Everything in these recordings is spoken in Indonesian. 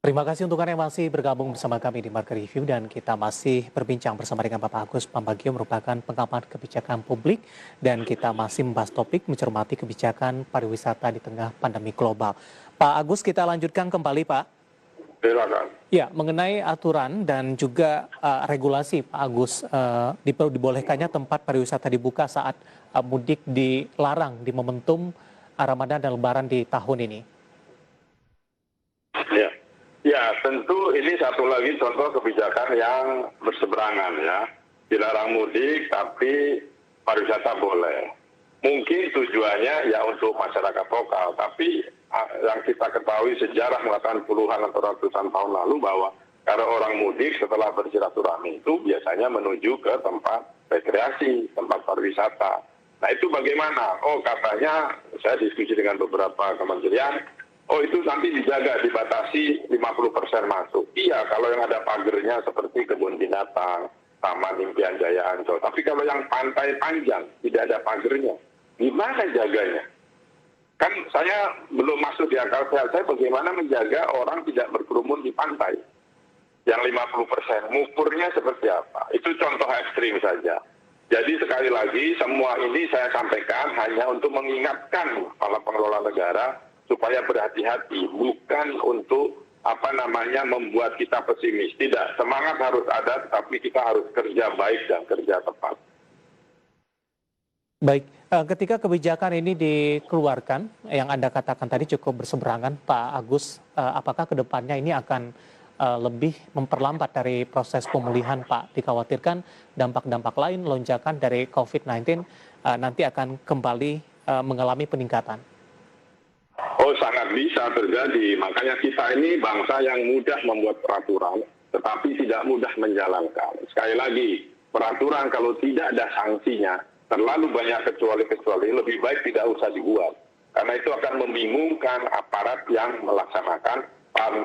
Terima kasih untuk Anda yang masih bergabung bersama kami di Market Review dan kita masih berbincang bersama dengan Bapak Agus Pambagio merupakan pengamat kebijakan publik dan kita masih membahas topik mencermati kebijakan pariwisata di tengah pandemi global. Pak Agus, kita lanjutkan kembali Pak. Silakan. Ya, mengenai aturan dan juga regulasi Pak Agus, dibolehkannya tempat pariwisata dibuka saat mudik dilarang di momentum Ramadan dan Lebaran di tahun ini. Ya. Ya, tentu ini satu lagi contoh kebijakan yang berseberangan ya. Dilarang mudik tapi pariwisata boleh. Mungkin tujuannya ya untuk masyarakat lokal, tapi yang kita ketahui sejarah mengatakan puluhan atau ratusan tahun lalu bahwa kalau orang mudik setelah bersilaturahmi itu biasanya menuju ke tempat rekreasi, tempat pariwisata. Nah itu bagaimana? Oh katanya saya diskusi dengan beberapa kementerian, oh itu nanti dijaga, dibatasi 50% masuk. Iya kalau yang ada pagernya seperti kebun binatang, Taman Impian Jaya Ancol. Tapi kalau yang pantai panjang tidak ada pagernya, gimana jaganya? Kan saya belum masuk di akal sehat saya bagaimana menjaga orang tidak berkerumun di pantai. Yang 50%, ngukurnya seperti apa? Itu contoh ekstrim saja. Jadi sekali lagi semua ini saya sampaikan hanya untuk mengingatkan para pengelola negara supaya berhati-hati, bukan untuk membuat kita pesimis. Tidak, semangat harus ada, tetapi kita harus kerja baik dan kerja tepat. Baik, ketika kebijakan ini dikeluarkan, yang Anda katakan tadi cukup berseberangan, Pak Agus, apakah ke depannya ini akan lebih memperlambat dari proses pemulihan, Pak? Dikhawatirkan dampak-dampak lain, lonjakan dari COVID-19 nanti akan kembali mengalami peningkatan. Oh, sangat bisa terjadi. Makanya kita ini bangsa yang mudah membuat peraturan, tetapi tidak mudah menjalankan. Sekali lagi, peraturan kalau tidak ada sanksinya, terlalu banyak kecuali-kecuali, lebih baik tidak usah dibuat. Karena itu akan membingungkan aparat yang melaksanakan,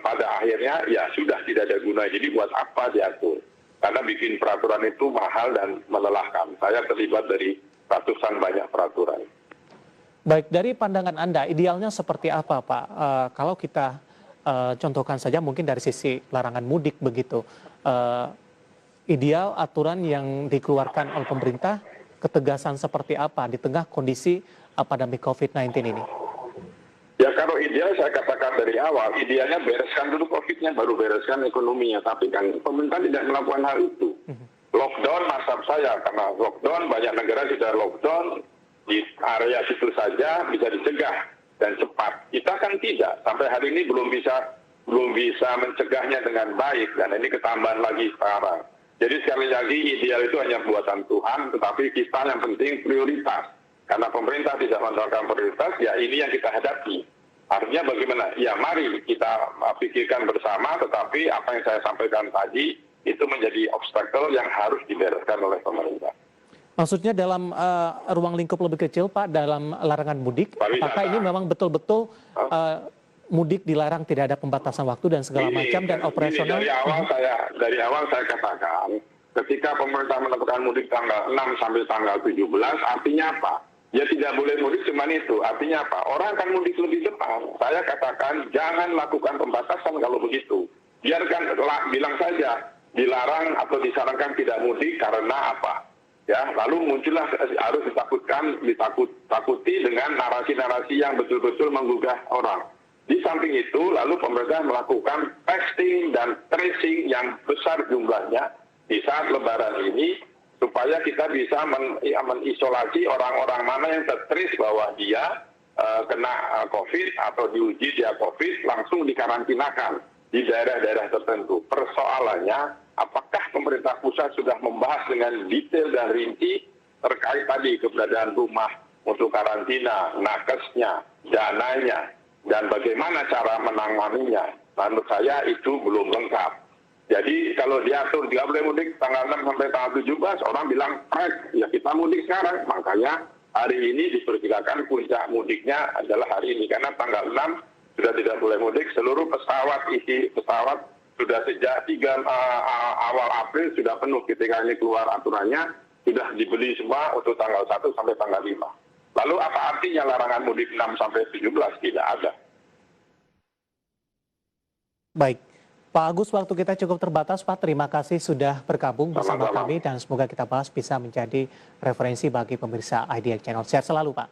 pada akhirnya ya sudah tidak ada guna. Jadi buat apa diatur? Karena bikin peraturan itu mahal dan melelahkan. Saya terlibat dari ratusan banyak peraturan. Baik, dari pandangan Anda, idealnya seperti apa Pak? Kalau kita contohkan saja mungkin dari sisi larangan mudik begitu. Ideal aturan yang dikeluarkan oleh pemerintah, ketegasan seperti apa di tengah kondisi pandemi COVID-19 ini? Ya kalau ideal saya katakan dari awal, idealnya bereskan dulu COVID-nya, baru bereskan ekonominya. Tapi kan pemerintah tidak melakukan hal itu. Lockdown maksud saya, karena lockdown banyak negara sudah lockdown, di area situ saja bisa dicegah dan cepat. Kita kan tidak, sampai hari ini belum bisa mencegahnya dengan baik, dan ini ketambahan lagi sekarang. Jadi sekali lagi ideal itu hanya buatan Tuhan, tetapi kita yang penting prioritas. Karena pemerintah tidak menerapkan prioritas, ya ini yang kita hadapi. Artinya bagaimana? Ya mari kita pikirkan bersama, tetapi apa yang saya sampaikan tadi itu menjadi obstacle yang harus dibereskan oleh pemerintah. Maksudnya dalam ruang lingkup lebih kecil Pak, dalam larangan mudik, apakah ini memang betul-betul mudik dilarang, tidak ada pembatasan waktu dan segala macam dan operasional? Dari awal saya katakan, ketika pemerintah menetapkan mudik tanggal 6 sampai tanggal 17, artinya apa? Ya tidak boleh mudik cuma itu, artinya apa? Orang akan mudik lebih depan. Saya katakan jangan lakukan pembatasan kalau begitu. Biarkan, bilang saja, dilarang atau disarankan tidak mudik karena apa? Ya, lalu muncullah harus ditakuti dengan narasi-narasi yang betul-betul menggugah orang. Di samping itu, lalu pemerintah melakukan testing dan tracing yang besar jumlahnya di saat Lebaran ini, supaya kita bisa mengisolasi orang-orang mana yang tertrace bahwa dia kena COVID atau diuji dia COVID, langsung dikarantinakan di daerah-daerah tertentu. Persoalannya, apakah pemerintah pusat sudah membahas dengan detail dan rinci terkait tadi keberadaan rumah untuk karantina, nakesnya, dananya, dan bagaimana cara menanganinya? Menurut saya itu belum lengkap. Jadi kalau diatur tidak boleh mudik tanggal 6 sampai tanggal 17, orang bilang, ya kita mudik sekarang. Makanya hari ini diperkirakan puncak mudiknya adalah hari ini. Karena tanggal 6 sudah tidak boleh mudik, seluruh isi pesawat sudah sejak awal April sudah penuh. Ketika ini keluar aturannya, sudah dibeli semua untuk tanggal 1 sampai tanggal 5. Lalu apa artinya larangan mudik 6 sampai 17? Tidak ada. Baik. Pak Agus, waktu kita cukup terbatas, Pak. Terima kasih sudah bergabung bersama Sama-sama. kami dan semoga kita bahas bisa menjadi referensi bagi pemirsa IDX Channel. Sehat selalu, Pak.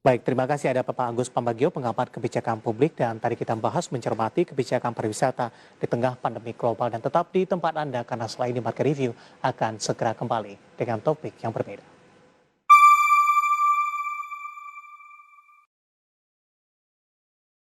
Baik, terima kasih ada Pak Agus Pambagio, pengamat kebijakan publik, dan tadi kita bahas mencermati kebijakan pariwisata di tengah pandemi global, dan tetap di tempat Anda karena setelah ini Market Review akan segera kembali dengan topik yang berbeda.